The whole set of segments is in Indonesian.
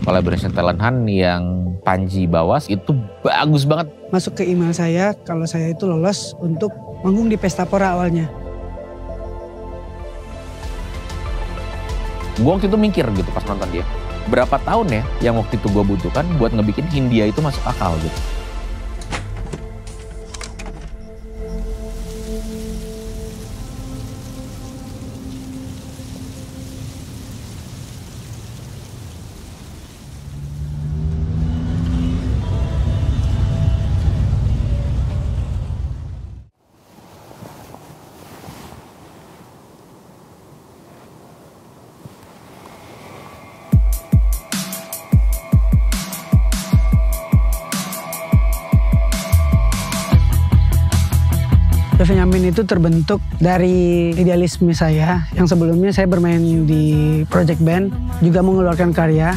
collaboration talent hunt yang Panji Bawas itu bagus banget. Masuk ke email saya kalau saya itu lolos untuk manggung di Pesta Pora awalnya. Gue waktu itu mikir gitu pas nonton dia. Berapa tahun ya yang waktu itu gue butuhkan buat ngebikin Hindia itu masuk akal gitu. Benyamin itu terbentuk dari idealisme saya yang sebelumnya saya bermain di project band, juga mengeluarkan karya.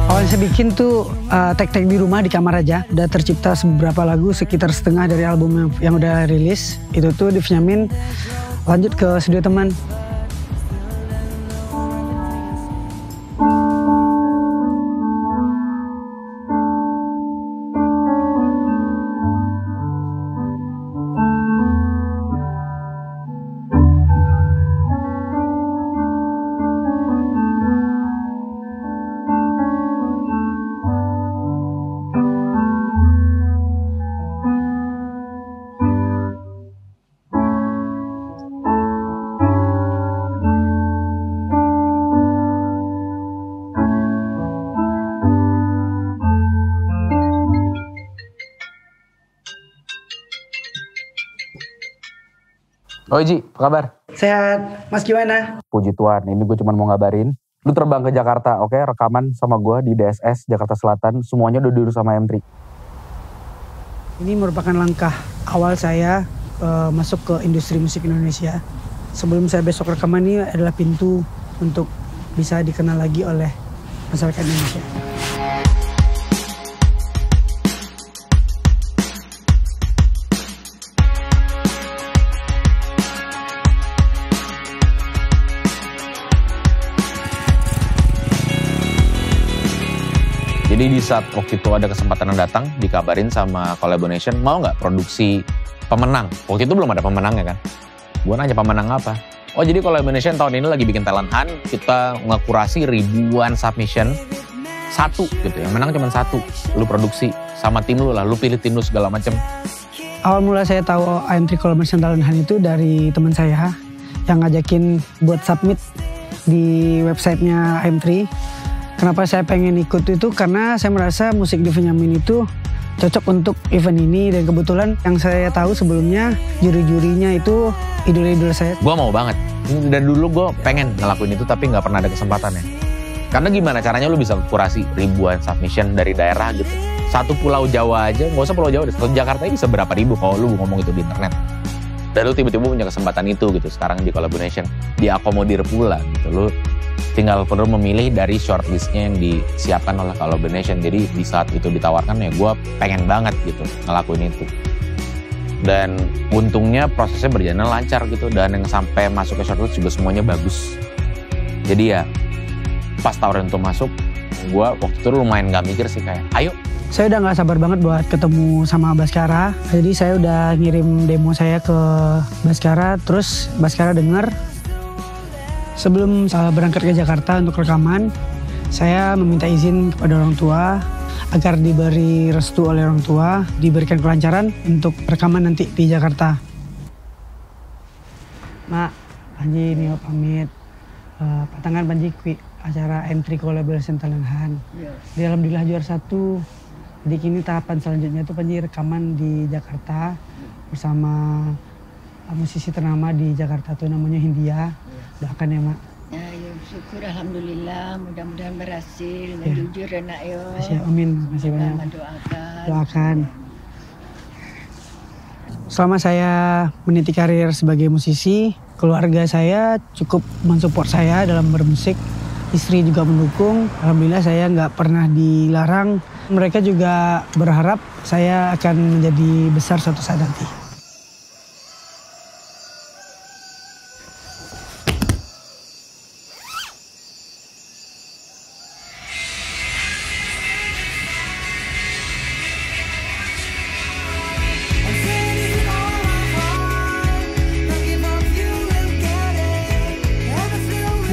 Awalnya saya bikin tuh tek-tek di rumah di kamar aja. Udah tercipta beberapa lagu, sekitar setengah dari album yang udah rilis. Itu tuh di Benyamin lanjut ke studio teman. Oh Ji, apa kabar? Sehat, Mas gimana? Puji Tuhan, ini gue cuma mau ngabarin. Lu terbang ke Jakarta, oke? Rekaman sama gue di DSS Jakarta Selatan. Semuanya udah diurus sama M3. Ini merupakan langkah awal saya masuk ke industri musik Indonesia. Sebelum saya besok rekaman ini adalah pintu untuk bisa dikenal lagi oleh masyarakat Indonesia. Jadi di saat waktu itu ada kesempatan yang datang, dikabarin sama Collaboration, mau nggak produksi pemenang? Waktu itu belum ada pemenangnya kan. Gue nanya pemenang apa? Oh jadi Collaboration tahun ini lagi bikin talent hunt, kita ngekurasi ribuan submission, satu gitu ya, menang cuma satu. Lu produksi sama tim lu lah, lu pilih tim lu segala macem. Awal mula saya tahu AM3 Collaboration Talent Hunt itu dari teman saya yang ngajakin buat submit di websitenya AM3. Kenapa saya pengen ikut itu karena saya merasa musik di Benyamin itu cocok untuk event ini, dan kebetulan yang saya tahu sebelumnya juri-jurinya itu idol-idol saya. Gue mau banget, dan dulu gue pengen ngelakuin itu tapi nggak pernah ada kesempatannya. Karena gimana caranya lu bisa kurasi ribuan submission dari daerah gitu. Satu pulau Jawa aja, nggak usah pulau Jawa, satu Jakarta bisa berapa ribu kalau lu ngomong itu di internet. Dan lu tiba-tiba punya kesempatan itu gitu, sekarang di Collaboration, diakomodir pula gitu. Lu tinggal perlu memilih dari shortlistnya yang disiapkan oleh Collaboration. Jadi di saat itu ditawarkan ya gue pengen banget gitu ngelakuin itu. Dan untungnya prosesnya berjalan lancar gitu, dan yang sampai masuk ke shortlist juga semuanya bagus. Jadi ya pas tawaran untuk masuk, gue waktu itu lumayan gak mikir sih, kayak ayo. Saya udah gak sabar banget buat ketemu sama Baskara. Jadi saya udah ngirim demo saya ke Baskara, terus Baskara denger. Sebelum berangkat ke Jakarta untuk rekaman, saya meminta izin kepada orang tua agar diberi restu oleh orang tua, diberikan kelancaran untuk rekaman nanti di Jakarta. Mak, Panji Nio pamit. Patangan Panji kui acara M3 Collaboration Talent Hunt. Dia alhamdulillah juara 1. Jadi kini tahapan selanjutnya itu Panji rekaman di Jakarta bersama musisi ternama di Jakarta tuh namanya Hindia. Doakan ya Mak. Ya syukur alhamdulillah, mudah-mudahan berhasil, ya. Jujur anak yo. Amin, masih banyak. Doakan. Doakan. Selama saya meniti karir sebagai musisi, keluarga saya cukup mensupport saya dalam bermusik. Istri juga mendukung. Alhamdulillah saya nggak pernah dilarang. Mereka juga berharap saya akan menjadi besar suatu saat nanti.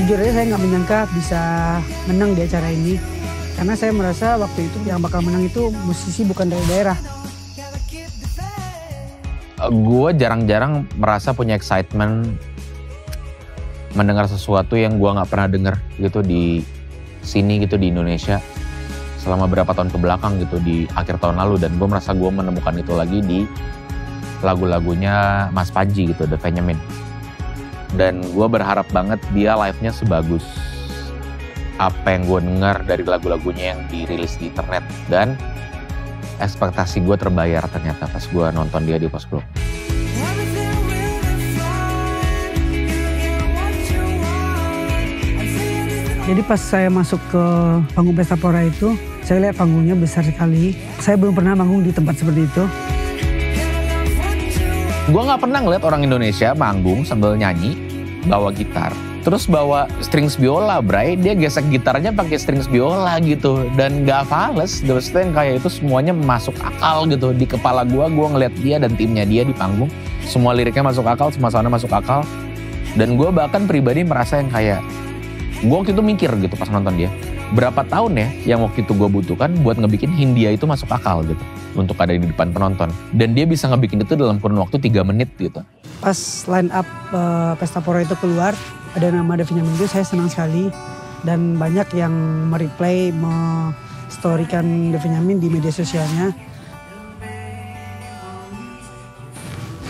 jujur aja saya nggak menyangka bisa menang di acara ini. Karena saya merasa waktu itu yang bakal menang itu musisi bukan dari daerah. Gue jarang-jarang merasa punya excitement mendengar sesuatu yang gue nggak pernah dengar gitu di sini gitu di Indonesia selama berapa tahun kebelakang gitu di akhir tahun lalu, dan gue merasa gue menemukan itu lagi di lagu-lagunya Mas Panji gitu, The Benjamin. Dan gue berharap banget dia live-nya sebagus apa yang gue dengar dari lagu-lagunya yang dirilis di internet, dan ekspektasi gue terbayar ternyata pas gue nonton dia di Postblok. Jadi pas saya masuk ke panggung Pesta Pora itu, saya lihat panggungnya besar sekali. Saya belum pernah manggung di tempat seperti itu. Gue nggak pernah ngeliat orang Indonesia manggung sambil nyanyi, bawa gitar, terus bawa strings biola, Bray. Dia gesek gitarnya pakai strings biola gitu, dan nggak fales. Terus yang kayak itu semuanya masuk akal gitu di kepala gue ngeliat dia dan timnya dia di panggung. Semua liriknya masuk akal, semua soundnya masuk akal. Dan gue bahkan pribadi merasa yang kayak, gue waktu itu mikir gitu pas nonton dia, berapa tahun ya yang waktu itu gue butuhkan buat ngebikin Hindia itu masuk akal gitu untuk ada di depan penonton. Dan dia bisa ngebikin itu dalam kurun waktu 3 menit gitu. Pas line up Pesta Pora itu keluar, ada nama The Benjamin itu, saya senang sekali. Dan banyak yang mereplay, me-storykan The Benjamin di media sosialnya.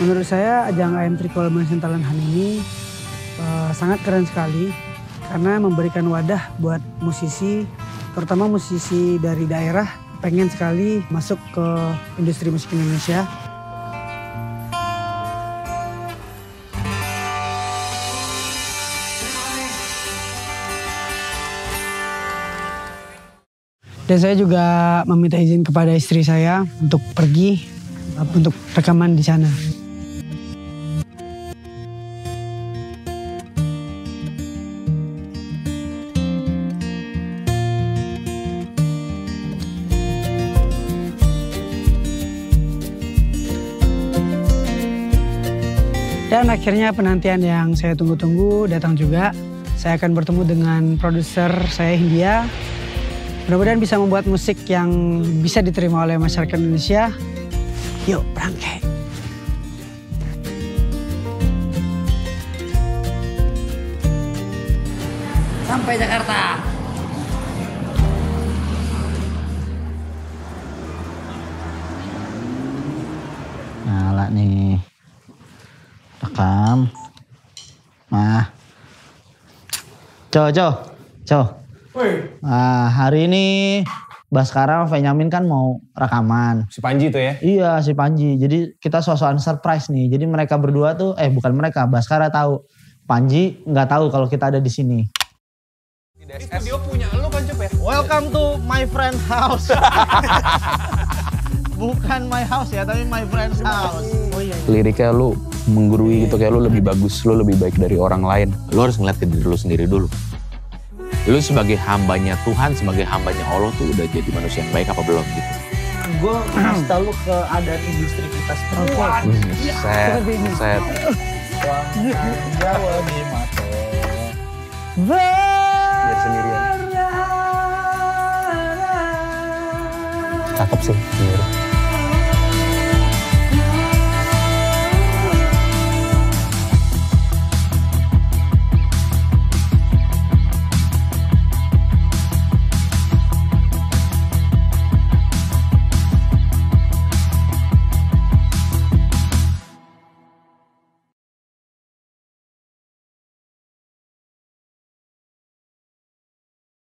Menurut saya ajang AM3 Collaboration Talent Hunt ini sangat keren sekali. Karena memberikan wadah buat musisi, terutama musisi dari daerah, pengen sekali masuk ke industri musik Indonesia. Dan saya juga meminta izin kepada istri saya untuk pergi untuk rekaman di sana. Dan akhirnya penantian yang saya tunggu-tunggu datang juga. Saya akan bertemu dengan produser saya, Hindia. Mudah-mudahan bisa membuat musik yang bisa diterima oleh masyarakat Indonesia. Yuk, berangkat. Sampai Jakarta. Nyala nih. Rekam. Nah. Cow. Nah, hari ini Baskara sama Benjamin kan mau rekaman. Si Panji tuh ya? Iya, si Panji. Jadi kita sosokan surprise nih. Jadi mereka berdua tuh, bukan mereka, Baskara tahu. Panji nggak tahu kalau kita ada di sini. Di studio punya lu kan, Cup ya? Welcome to my friend's house. Bukan my house ya, tapi my friend's house. Oh iya. Liriknya lu menggurui gitu, kayak lu lebih bagus, lu lebih baik dari orang lain. Lu harus ngeliat ke diri lu sendiri dulu. Lu sebagai hambanya Tuhan, sebagai hambanya Allah tuh udah jadi manusia yang baik apa belum gitu. Gue kasih tau lu keadaan industri kita seperti Set. Jawa di mata. Biar sendirian. Cakep sih, sendiri.